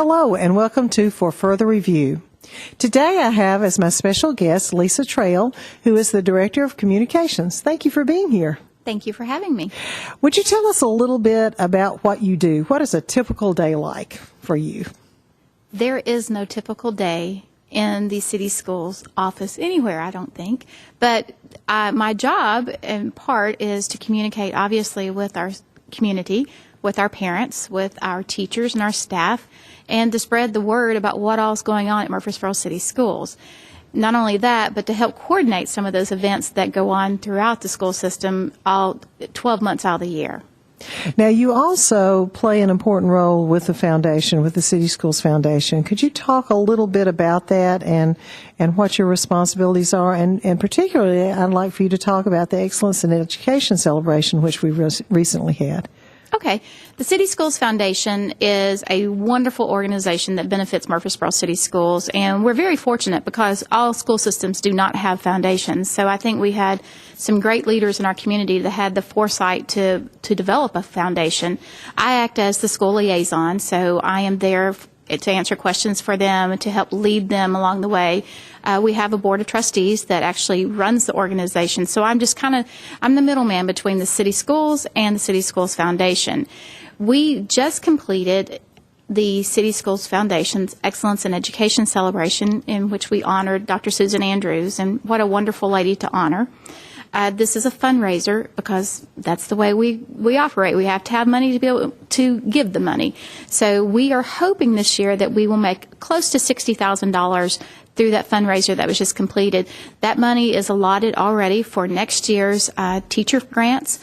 Hello and welcome to For Further Review. Today I have as my special guest Lisa Trail, who is the Director of Communications. Thank you for being here. Thank you for having me. Would you tell us a little bit about what you do? What is a typical day like for you? There is no typical day in the city schools office anywhere, I don't think. But my job, in part, is to communicate, obviously, with our community, with our parents, with our teachers and our staff, and to spread the word about what all is going on at Murfreesboro City Schools. Not only that, but to help coordinate some of those events that go on throughout the school system all 12 months out of the year. Now, you also play an important role with the foundation, with the City Schools Foundation. Could you talk a little bit about that and what your responsibilities are? And particularly, I'd like for you to talk about the Excellence in Education celebration, which we recently had. Okay. The City Schools Foundation is a wonderful organization that benefits Murfreesboro City Schools, and we're very fortunate because all school systems do not have foundations. So I think we had some great leaders in our community that had the foresight to develop a foundation. I act as the school liaison, so I am there to answer questions for them and to help lead them along the way. We have a board of trustees that actually runs the organization. So I'm the middleman between the city schools and the City Schools Foundation. We just completed the City Schools Foundation's Excellence in Education celebration, in which we honored Dr. Susan Andrews, and what a wonderful lady to honor. This is a fundraiser because that's the way we operate. We have to have money to be able to give the money. So we are hoping this year that we will make close to $60,000 through that fundraiser that was just completed. That money is allotted already for next year's teacher grants.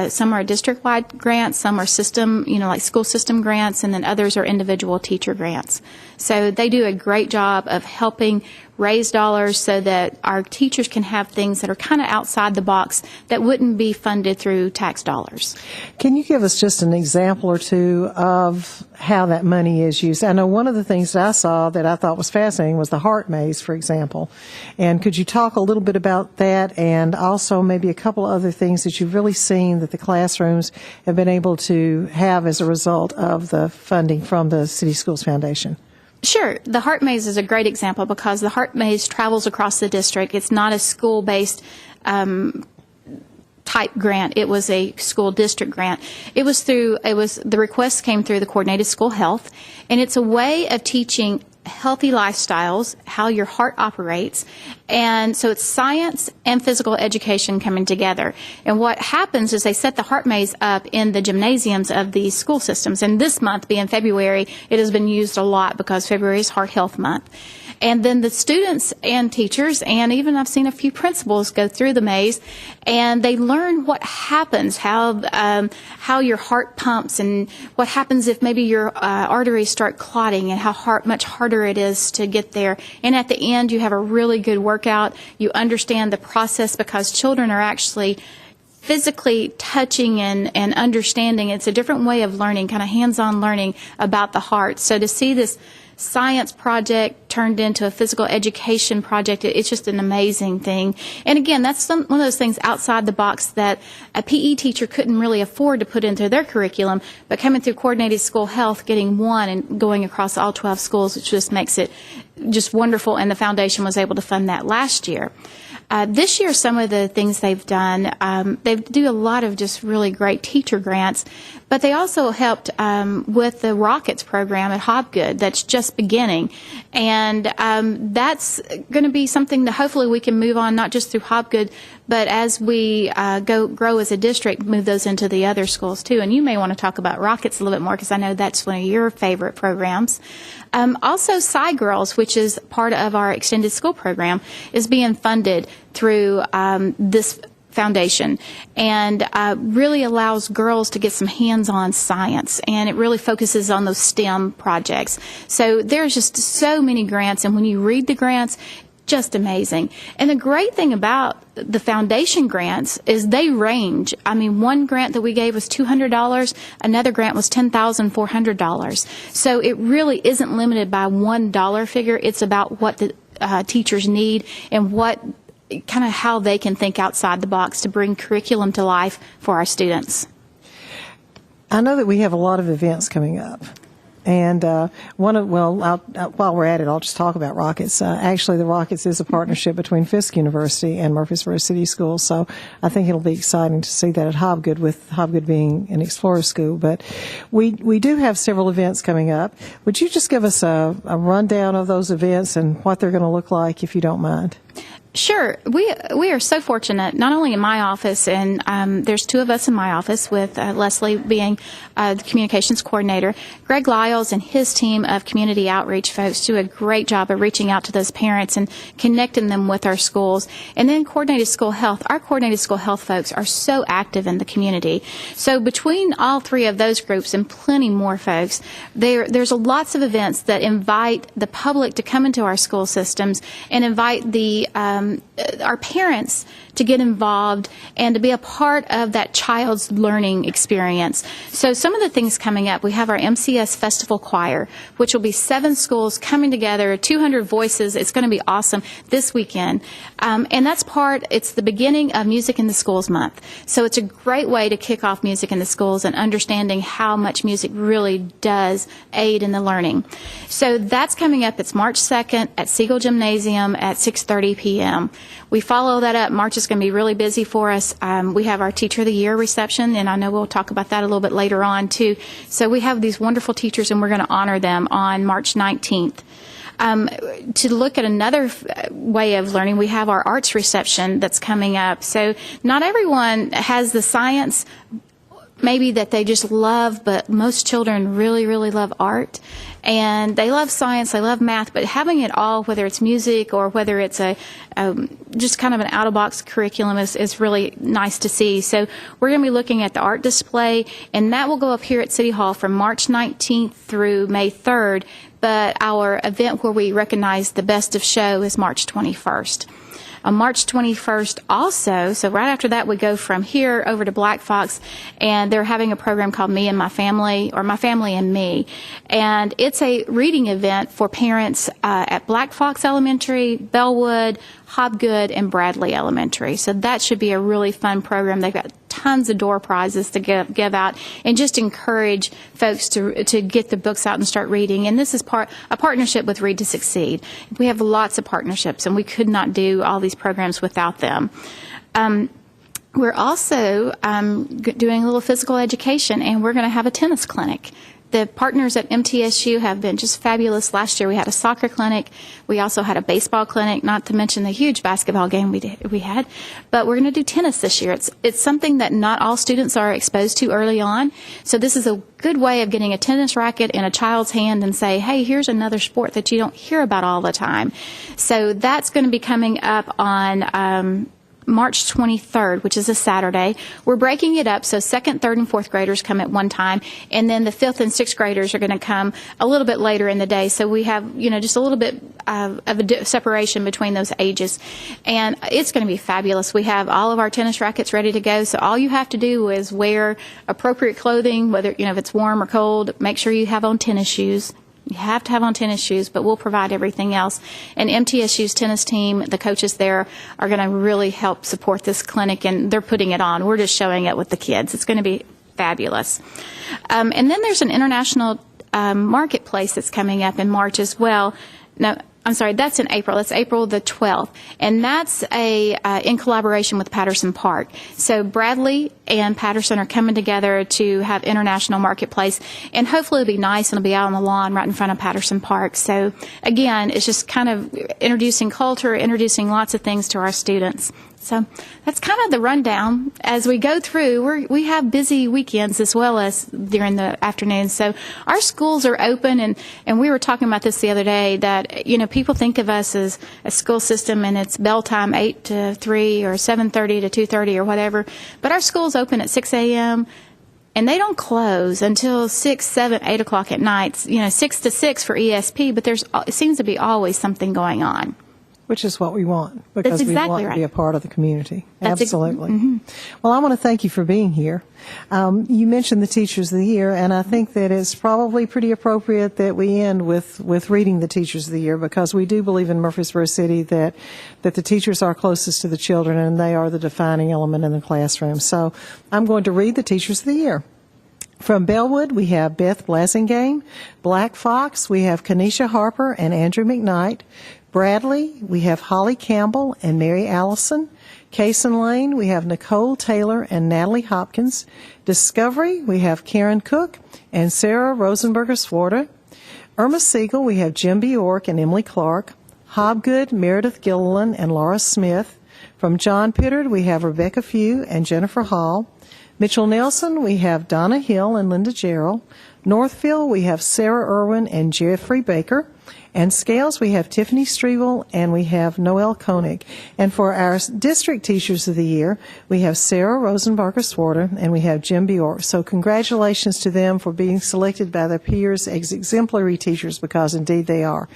Some are district-wide grants, some are system, like school system grants, and then others are individual teacher grants. So they do a great job of helping raise dollars so that our teachers can have things that are kind of outside the box that wouldn't be funded through tax dollars. Can you give us just an example or two of how that money is used? I know one of the things that I saw that I thought was fascinating was the Heart Maze, for example. And could you talk a little bit about that and also maybe a couple other things that you've really seen that the classrooms have been able to have as a result of the funding from the City Schools Foundation? Sure. The Heart Maze is a great example because the Heart Maze travels across the district. It's not a school-based type grant. It was a school district grant. The request came through the Coordinated School Health, and it's a way of teaching healthy lifestyles, how your heart operates, and so it's science and physical education coming together. And what happens is they set the Heart Maze up in the gymnasiums of these school systems, and this month, being February, it has been used a lot because February is Heart Health Month. And then the students and teachers, and even I've seen a few principals go through the maze, and they learn what happens, how your heart pumps, and what happens if maybe your arteries start clotting, and how much harder it is to get there. And at the end, you have a really good workout. You understand the process because children are actually physically touching and understanding. It's a different way of learning, kind of hands-on learning about the heart. So to see this science project turned into a physical education project, it's just an amazing thing. And again, that's one of those things outside the box that a PE teacher couldn't really afford to put into their curriculum, but coming through Coordinated School Health, getting one and going across all 12 schools, it just makes it just wonderful, and the foundation was able to fund that last year. This year, some of the things they've done, they do a lot of just really great teacher grants, but they also helped with the Rockets program at Hobgood that's just beginning. And that's going to be something that hopefully we can move on, not just through Hobgood, but as we grow as a district, move those into the other schools too. And you may want to talk about Rockets a little bit more because I know that's one of your favorite programs. Also, Sci Girls, which is part of our extended school program, is being funded through this foundation, and really allows girls to get some hands-on science, and it really focuses on those STEM projects. So there's just so many grants, and when you read the grants, just amazing. And the great thing about the foundation grants is they range. I mean, one grant that we gave was $200. Another grant was $10,400. So it really isn't limited by one dollar figure. It's about what the teachers need and what kind of how they can think outside the box to bring curriculum to life for our students. I know that we have a lot of events coming up. And while we're at it, I'll just talk about Rockets. Actually, the Rockets is a partnership between Fisk University and Murfreesboro City Schools, so I think it'll be exciting to see that at Hobgood, with Hobgood being an Explorer school. But we do have several events coming up. Would you just give us a rundown of those events and what they're going to look like, if you don't mind? Sure. We are so fortunate, not only in my office, and there's two of us in my office, with Leslie being the communications coordinator. Greg Lyles and his team of community outreach folks do a great job of reaching out to those parents and connecting them with our schools. And then Coordinated School Health. Our Coordinated School Health folks are so active in the community. So between all three of those groups and plenty more folks, there's lots of events that invite the public to come into our school systems and invite our parents to get involved and to be a part of that child's learning experience. So some of the things coming up, we have our MCS Festival Choir, which will be 7 schools coming together, 200 voices. It's going to be awesome this weekend. And it's the beginning of Music in the Schools Month. So it's a great way to kick off music in the schools and understanding how much music really does aid in the learning. So that's coming up. It's March 2nd at Siegel Gymnasium at 6:30 p.m. We follow that up. March is going to be really busy for us. We have our Teacher of the Year reception, and I know we'll talk about that a little bit later on, too. So we have these wonderful teachers, and we're going to honor them on March 19th. To look at another way of learning, we have our arts reception that's coming up. So not everyone has the science maybe that they just love, but most children really, really love art. And they love science, they love math, but having it all, whether it's music or whether it's just kind of an out-of-box curriculum, is really nice to see. So we're going to be looking at the art display, and that will go up here at City Hall from March 19th through May 3rd. But our event where we recognize the best of show is March 21st. On March 21st also, so right after that, we go from here over to Black Fox, and they're having a program called Me and My Family, or My Family and Me. And it's a reading event for parents at Black Fox Elementary, Bellwood, Hobgood, and Bradley Elementary. So that should be a really fun program. They've got tons of door prizes to give out, and just encourage folks to get the books out and start reading. And this is a partnership with Read to Succeed. We have lots of partnerships, and we could not do all these programs without them. We're also doing a little physical education, and we're going to have a tennis clinic. The partners at MTSU have been just fabulous. Last year we had a soccer clinic. We also had a baseball clinic, not to mention the huge basketball game we had. But we're going to do tennis this year. It's something that not all students are exposed to early on. So this is a good way of getting a tennis racket in a child's hand and say, hey, here's another sport that you don't hear about all the time. So that's going to be coming up on March 23rd, which is a Saturday. We're breaking it up, so 2nd, 3rd, and 4th graders come at one time, and then the 5th and 6th graders are going to come a little bit later in the day. So we have, just a little bit of a separation between those ages, and it's going to be fabulous. We have all of our tennis rackets ready to go, so all you have to do is wear appropriate clothing, whether, if it's warm or cold. Make sure you have on tennis shoes. You have to have on tennis shoes, but we'll provide everything else. And MTSU's tennis team, the coaches there, are going to really help support this clinic, and they're putting it on. We're just showing it with the kids. It's going to be fabulous. And then there's an international marketplace that's coming up in March as well. No, I'm sorry, that's in April. It's April the 12th. And that's in collaboration with Patterson Park. So Bradley and Patterson are coming together to have International Marketplace. And hopefully it'll be nice, and it'll be out on the lawn right in front of Patterson Park. So again, it's just kind of introducing culture, introducing lots of things to our students. So that's kind of the rundown. As we go through, we have busy weekends as well as during the afternoon. So our schools are open, and we were talking about this the other day, that, people think of us as a school system and it's bell time 8 to 3 or 7:30 to 2:30 or whatever. But our schools open at 6 a.m., and they don't close until 6, 7, 8 o'clock at night, 6 to 6 for ESP, but it seems to be always something going on. Which is what we want, because That's exactly we want right. to be a part of the community. That's Absolutely. Well, I want to thank you for being here. You mentioned the Teachers of the Year, and I think that it's probably pretty appropriate that we end with reading the Teachers of the Year, because we do believe in Murfreesboro City that the teachers are closest to the children, and they are the defining element in the classroom. So I'm going to read the Teachers of the Year. From Bellwood, we have Beth Blasingame. Black Fox, we have Kanisha Harper and Andrew McKnight. Bradley, we have Holly Campbell and Mary Allison. Cason Lane, we have Nicole Taylor and Natalie Hopkins. Discovery, we have Karen Cook and Sarah Rosenberger-Swarta. Irma Siegel, we have Jim Bjork and Emily Clark. Hobgood, Meredith Gilliland and Laura Smith. From John Pittard, we have Rebecca Few and Jennifer Hall. Mitchell Nelson, we have Donna Hill and Linda Gerald. Northfield, we have Sarah Irwin and Jeffrey Baker. And Scales, we have Tiffany Strevel and we have Noelle Koenig. And for our District Teachers of the Year, we have Sarah Rosenbarger-Swarter and we have Jim Bjork. So congratulations to them for being selected by their peers as exemplary teachers, because indeed they are.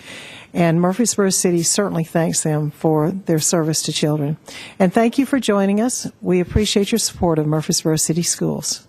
And Murfreesboro City certainly thanks them for their service to children. And thank you for joining us. We appreciate your support of Murfreesboro City Schools.